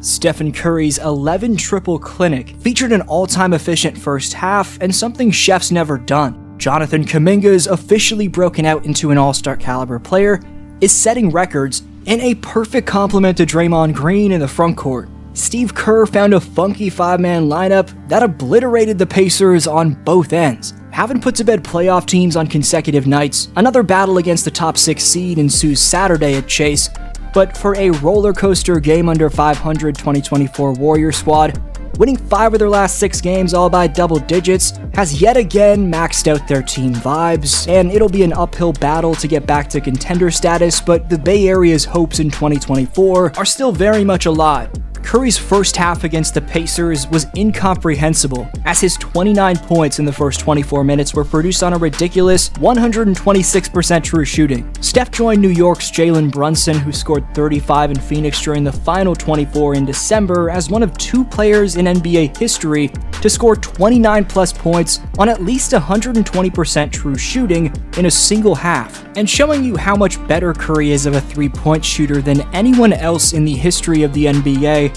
Stephen Curry's 11 triple clinic featured an all-time efficient first half and something Chef's never done. Jonathan Kuminga's officially broken out into an all-star caliber player, is setting records, and a perfect complement to Draymond Green in the frontcourt. Steve Kerr found a funky 5-man lineup that obliterated the Pacers on both ends. Having put to bed playoff teams on consecutive nights, another battle against the top 6 seed ensues Saturday at Chase, but for a roller coaster game under 500 2024 Warrior squad, winning 5 of their last 6 games all by double digits has yet again maxed out their team vibes, and it'll be an uphill battle to get back to contender status, but the Bay Area's hopes in 2024 are still very much alive. Curry's first half against the Pacers was incomprehensible, as his 29 points in the first 24 minutes were produced on a ridiculous 126% true shooting. Steph joined New York's Jalen Brunson, who scored 35 in Phoenix during the final 24 in December, as one of 2 players in NBA history to score 29-plus points on at least 120% true shooting in a single half, and showing you how much better Curry is of a three-point shooter than anyone else in the history of the NBA.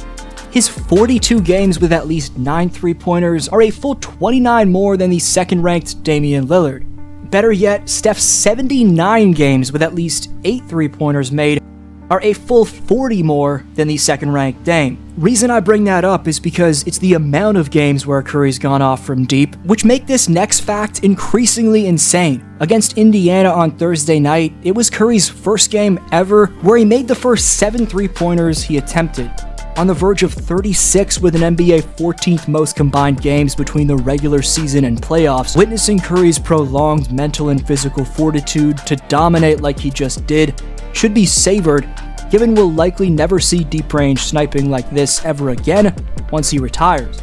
His 42 games with at least 9 three-pointers are a full 29 more than the second-ranked Damian Lillard. Better yet, Steph's 79 games with at least 8 three-pointers made are a full 40 more than the second-ranked Dame. Reason I bring that up is because it's the amount of games where Curry's gone off from deep, which make this next fact increasingly insane. Against Indiana on Thursday night, it was Curry's first game ever where he made the first 7 three-pointers he attempted. On the verge of 36 with an NBA 14th most combined games between the regular season and playoffs, witnessing Curry's prolonged mental and physical fortitude to dominate like he just did should be savored, given we'll likely never see deep-range sniping like this ever again once he retires.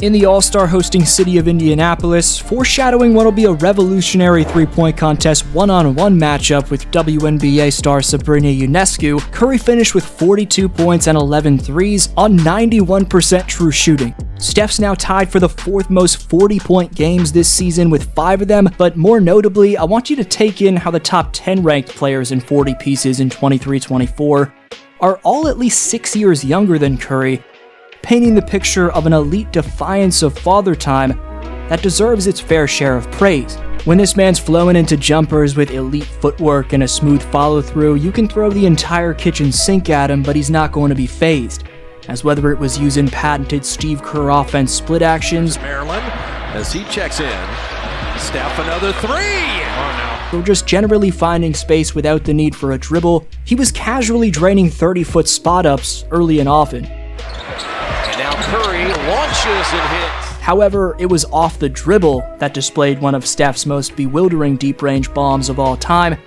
In the All-Star hosting city of Indianapolis, foreshadowing what'll be a revolutionary three-point contest one-on-one matchup with WNBA star Sabrina Ionescu, Curry finished with 42 points and 11 threes on 91% true shooting. Steph's now tied for the 4th most 40-point games this season with 5 of them, but more notably, I want you to take in how the top 10 ranked players in 40 pieces in 23-24 are all at least 6 years younger than Curry, painting the picture of an elite defiance of father time that deserves its fair share of praise. When this man's flowing into jumpers with elite footwork and a smooth follow-through, you can throw the entire kitchen sink at him, but he's not going to be fazed. As whether it was using patented Steve Kerr offense split actions, Maryland, as he checks in, Steph another 3! Oh no. Or just generally finding space without the need for a dribble, he was casually draining 30-foot spot-ups early and often. And now Curry launches and hits. However, it was off the dribble that displayed one of Steph's most bewildering deep-range bombs of all time,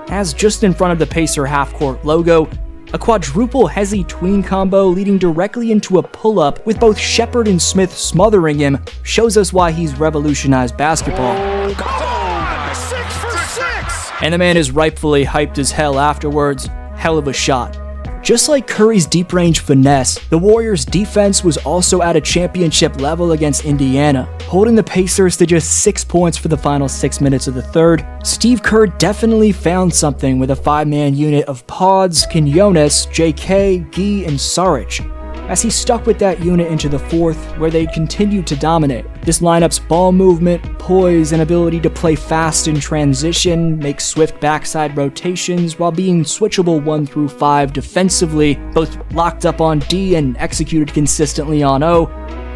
as just in front of the Pacer half-court logo, a quadruple hezzy tween combo leading directly into a pull-up with both Shepard and Smith smothering him shows us why he's revolutionized basketball. Oh, 6 for 6! And the man is rightfully hyped as hell afterwards. Hell of a shot. Just like Curry's deep-range finesse, the Warriors' defense was also at a championship level against Indiana, holding the Pacers to just 6 points for the final 6 minutes of the third. Steve Kerr definitely found something with a 5-man unit of Pods, Quinones, JK, Gee, and Saric, as he stuck with that unit into the fourth, where they continued to dominate. This lineup's ball movement, poise, and ability to play fast in transition, make swift backside rotations while being switchable 1 through 5 defensively, both locked up on D and executed consistently on O,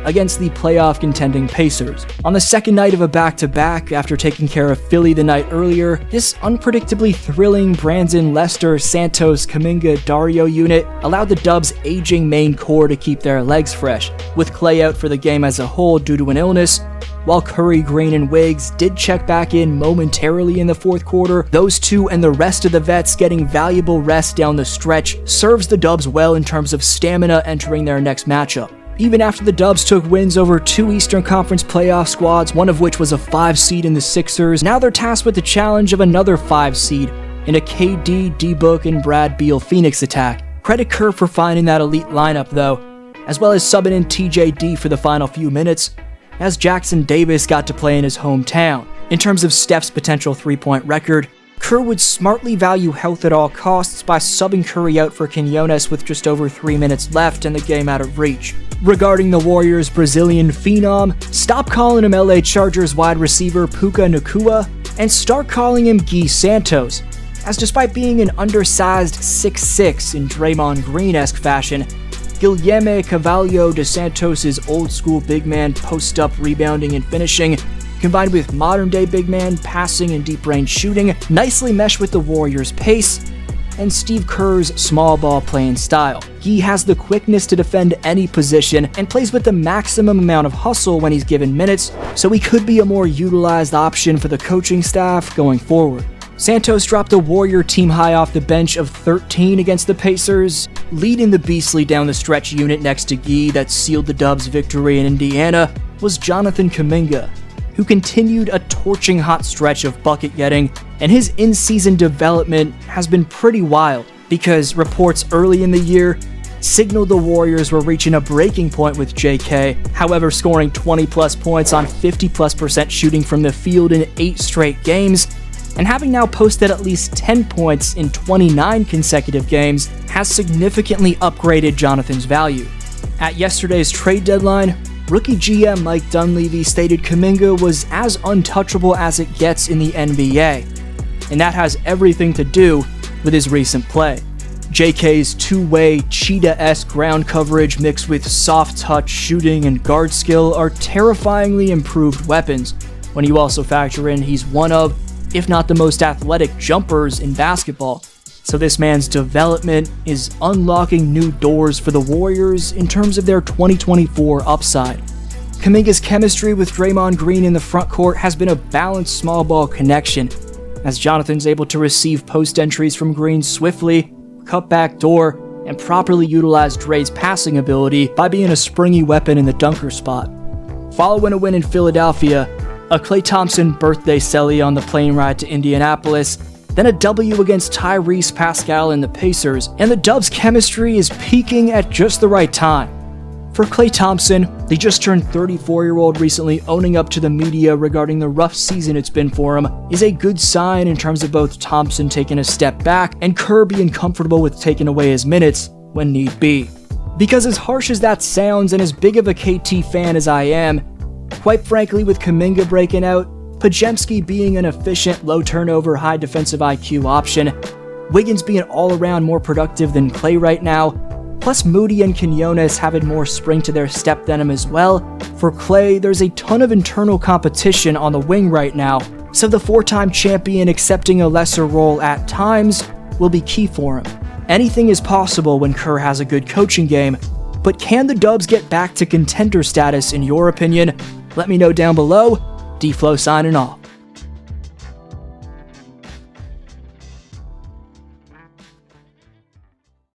against the playoff contending Pacers. On the second night of a back-to-back, after taking care of Philly the night earlier, this unpredictably thrilling Brandon, Lester, Santos, Kuminga, Dario unit allowed the Dubs' aging main core to keep their legs fresh, with Clay out for the game as a whole due to an illness. While Curry, Green, and Wiggs did check back in momentarily in the fourth quarter, those two and the rest of the vets getting valuable rest down the stretch serves the Dubs well in terms of stamina entering their next matchup. Even after the Dubs took wins over 2 Eastern Conference playoff squads, one of which was a 5 seed in the Sixers, now they're tasked with the challenge of another 5 seed in a KD, D-Book, and Brad Beal Phoenix attack. Credit Kerr for finding that elite lineup though, as well as subbing in TJD for the final few minutes, as Jackson Davis got to play in his hometown. In terms of Steph's potential 3-point record, Kerr would smartly value health at all costs by subbing Curry out for Quinones with just over 3 minutes left and the game out of reach. Regarding the Warriors' Brazilian phenom, stop calling him LA Chargers wide receiver Puka Nacua and start calling him Gui Santos, as despite being an undersized 6'6" in Draymond Green-esque fashion, Guilherme Carvalho dos Santos' old-school big man post-up rebounding and finishing, combined with modern-day big man passing and deep-range shooting, nicely mesh with the Warriors' pace and Steve Kerr's small ball playing style. He has the quickness to defend any position and plays with the maximum amount of hustle when he's given minutes, so he could be a more utilized option for the coaching staff going forward. Santos dropped a Warrior team high off the bench of 13 against the Pacers, leading the Beastly down the stretch unit next to Gui that sealed the Dubs' victory in Indiana was Jonathan Kuminga, who continued a torching hot stretch of bucket getting, and his in-season development has been pretty wild because reports early in the year signaled the Warriors were reaching a breaking point with JK, however scoring 20+ points on 50+% shooting from the field in 8 straight games, and having now posted at least 10 points in 29 consecutive games has significantly upgraded Jonathan's value. At yesterday's trade deadline, rookie GM Mike Dunleavy stated Kuminga was as untouchable as it gets in the NBA, and that has everything to do with his recent play. JK's two-way, cheetah-esque ground coverage mixed with soft-touch shooting and guard skill are terrifyingly improved weapons, when you also factor in he's one of, if not the most athletic jumpers in basketball. So this man's development is unlocking new doors for the Warriors in terms of their 2024 upside. Kuminga's chemistry with Draymond Green in the front court has been a balanced small ball connection, as Jonathan's able to receive post entries from Green swiftly, cut back door, and properly utilize Dre's passing ability by being a springy weapon in the dunker spot. Following a win in Philadelphia, a Klay Thompson birthday celly on the plane ride to Indianapolis, then a W against Tyrese Pascal and the Pacers, and the Dubs' chemistry is peaking at just the right time. For Klay Thompson, the just turned 34-year-old recently owning up to the media regarding the rough season it's been for him is a good sign in terms of both Thompson taking a step back and Kerr being comfortable with taking away his minutes when need be. Because as harsh as that sounds and as big of a KT fan as I am, quite frankly with Kuminga breaking out, Podziemski being an efficient, low-turnover, high defensive IQ option, Wiggins being all-around more productive than Klay right now, plus Moody and Quinones having more spring to their step than him as well, for Klay, there's a ton of internal competition on the wing right now, so the 4-time champion accepting a lesser role at times will be key for him. Anything is possible when Kerr has a good coaching game, but can the Dubs get back to contender status in your opinion? Let me know down below. D-Flow signing off.